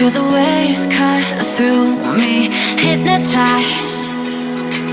Feel the waves cut through me, hypnotized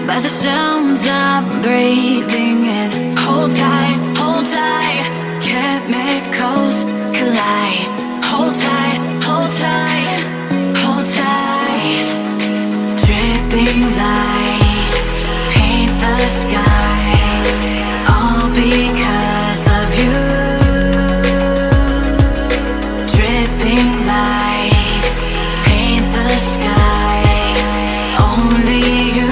by the sounds I'm breathing in. Hold tight, hold tight, chemicals collide. Hold tight, hold tight, hold tight. Dripping lights paint the skies, all because of you. Dripping lights paint the skies, only you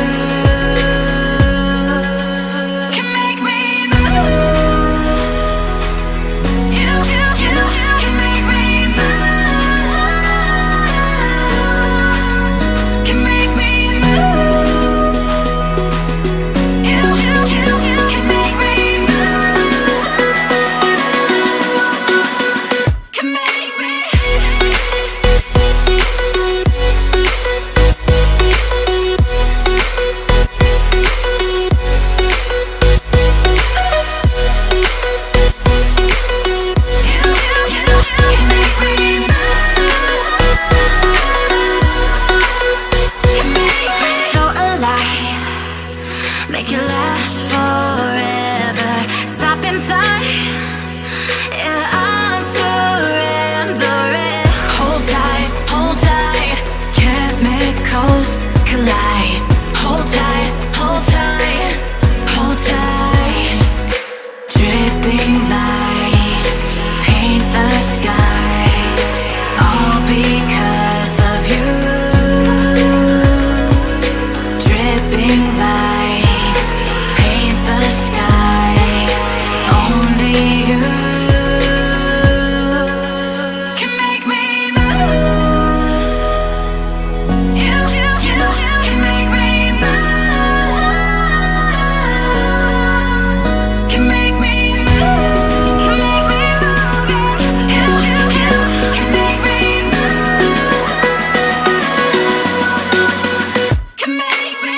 can make me move. You can make me move. Can make me move. You can make me move. Can make me. So alive, make it last forever. Stop in time, yeah, I'm surrendering. Hold tight, chemicals collide. Hold tight, hold tight, hold tight. Dripping lights paint the skies, all because of you. Dripping lights paint the skies, only you can make me move. You can make me move. Can make me move. Can make me move. You can make me move. Can make me.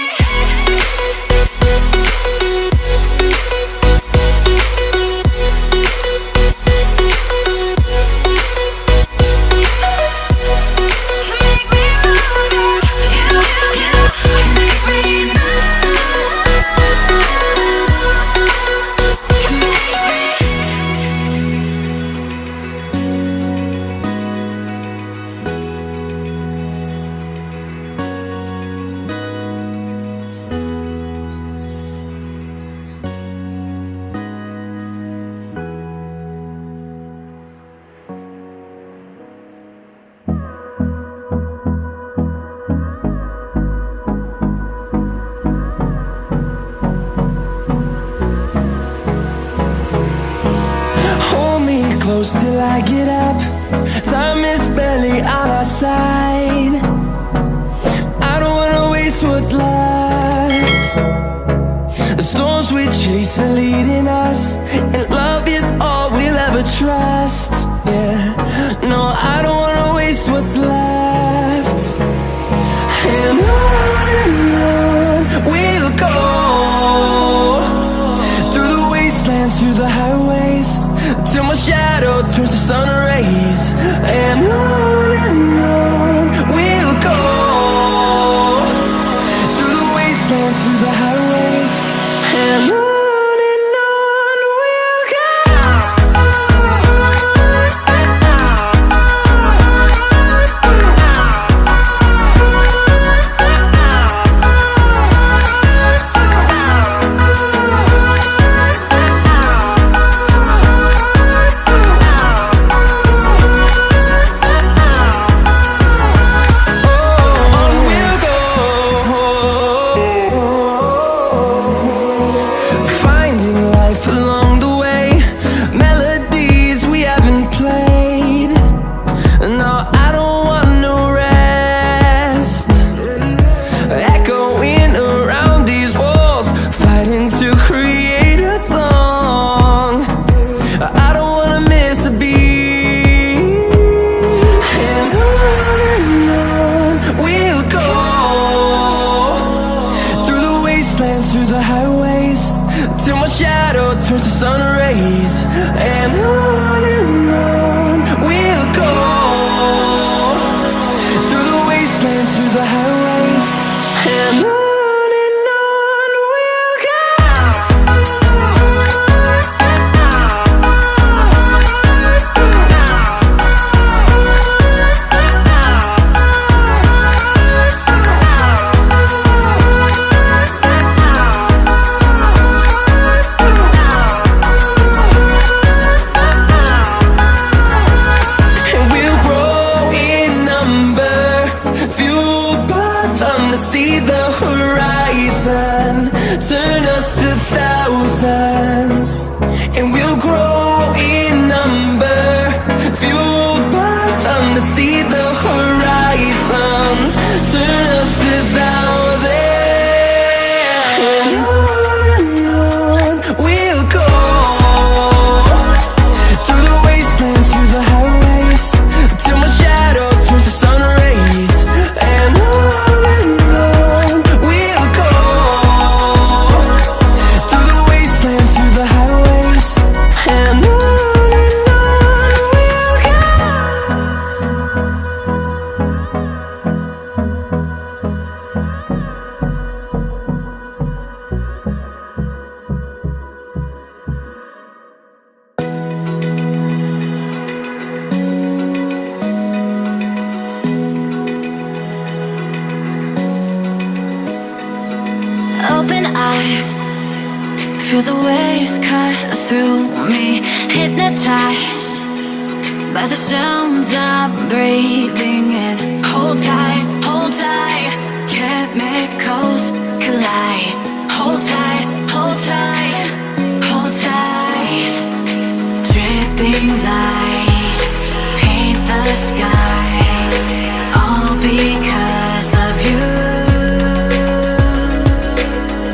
Hold me close till I get up. Time is barely on our side. I don't wanna waste what's left. The storms we chase are leading us, and love is all we'll ever trust. Yeah, no, I don't wanna waste what's left. And on we'll go, through the wastelands, through the highways, till my shadow turns to sun rays. And on we'll go, through the wastelands, through the highways, and on we'll go. turns to sun rays, and on we'll go, highways, and on we'll go. And we'll grow in number, fueled by them to see the horizon, turn us to thousands. And we'll grow in number, fueled by them to see the horizon, turn us to thousands. And on we'll go, through the wastelands, through the highways, till my shadow turns to sun rays. And on we'll go, through the wastelands, through the highways, and on we'll go. Open eye, feel the waves cut through me, hypnotized by the sounds I'm breathing in. Hold tight, chemicals collide. Hold tight, hold tight, hold tight. Dripping lights paint the skies, all because of you.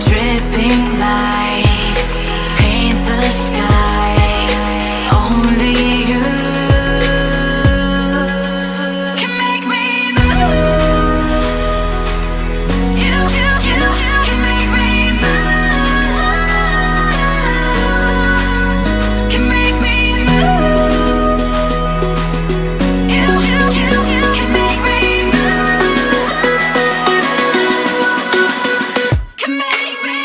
Dripping lights paint the skies, only you can make me move. You can make me move. Can make me move. You can make me move. Can make me.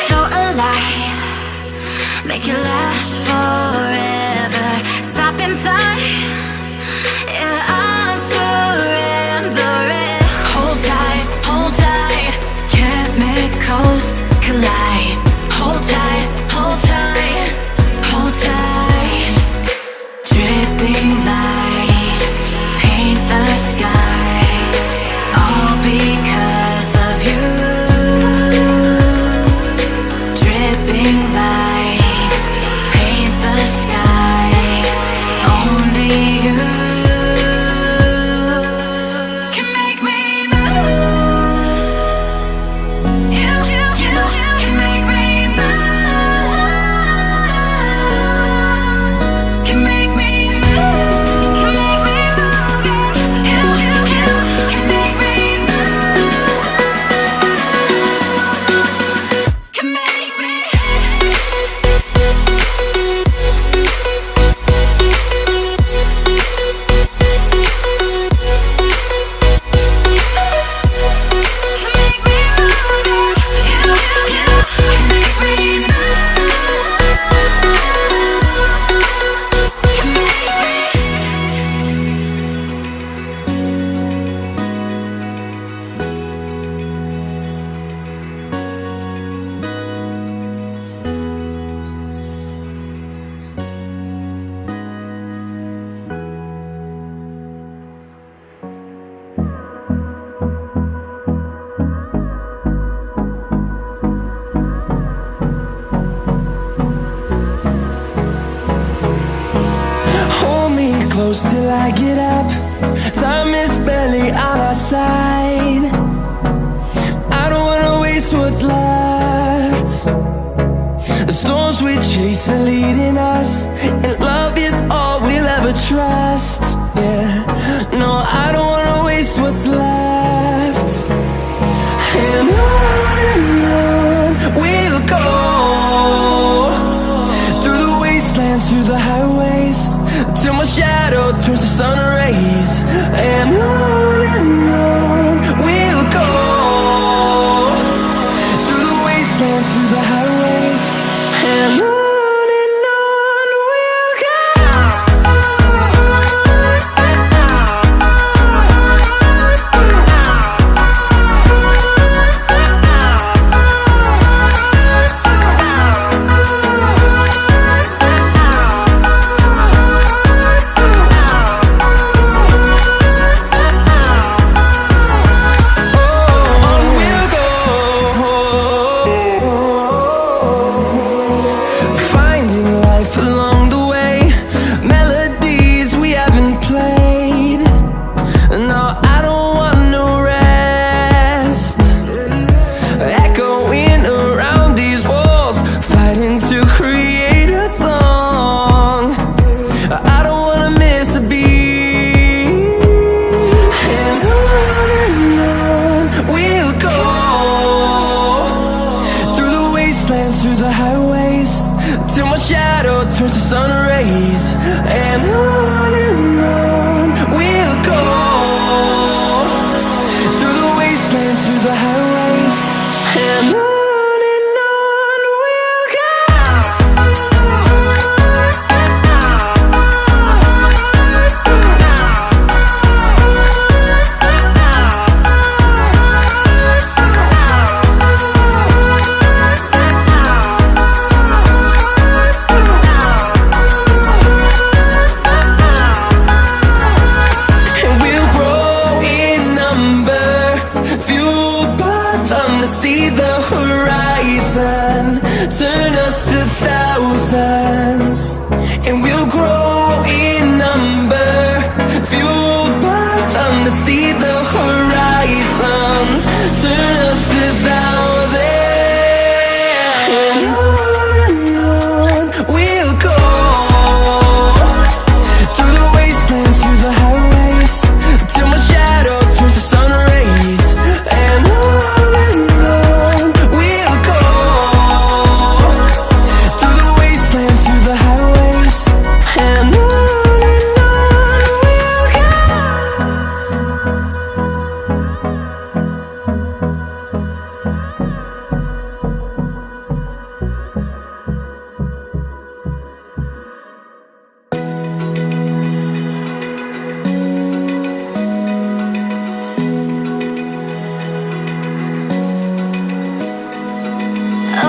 So alive, make it last forever. Stop in time, yeah, I'm surrendering. Hold tight, chemicals collide. Hold tight, hold tight, hold tight. Dripping lights paint the skies, all because of you. Dripping lights paint the skies, only you can make me move. You can make me move. Can make me move. Can make me move. You can make me move. Can make me. Hold me close till I get up. Time is barely on our side. I don't wanna waste what's left. The storms we chase are leading us, and love is all we'll ever trust. trust. Yeah, no, I don't wanna waste what's left. And on we'll go, through the wastelands, through the highways, till my shadow turns to sun rays. And on we'll go, through the wastelands, through the highways, and on. Through the highways, till my shadow turns to sun rays. And on we'll go, through the wastelands, through the highways, and on we'll go. See the horizon, turn us to thousands, and we'll grow in number, fueled by them to see the horizon, turn us to thousands. And on we'll go, through the wastelands, through the highways, till my shadow turns to sun rays. And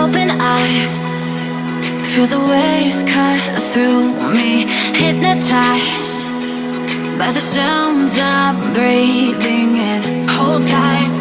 open eye, feel the waves cut through me, hypnotized by the sounds I'm breathing in. Hold tight,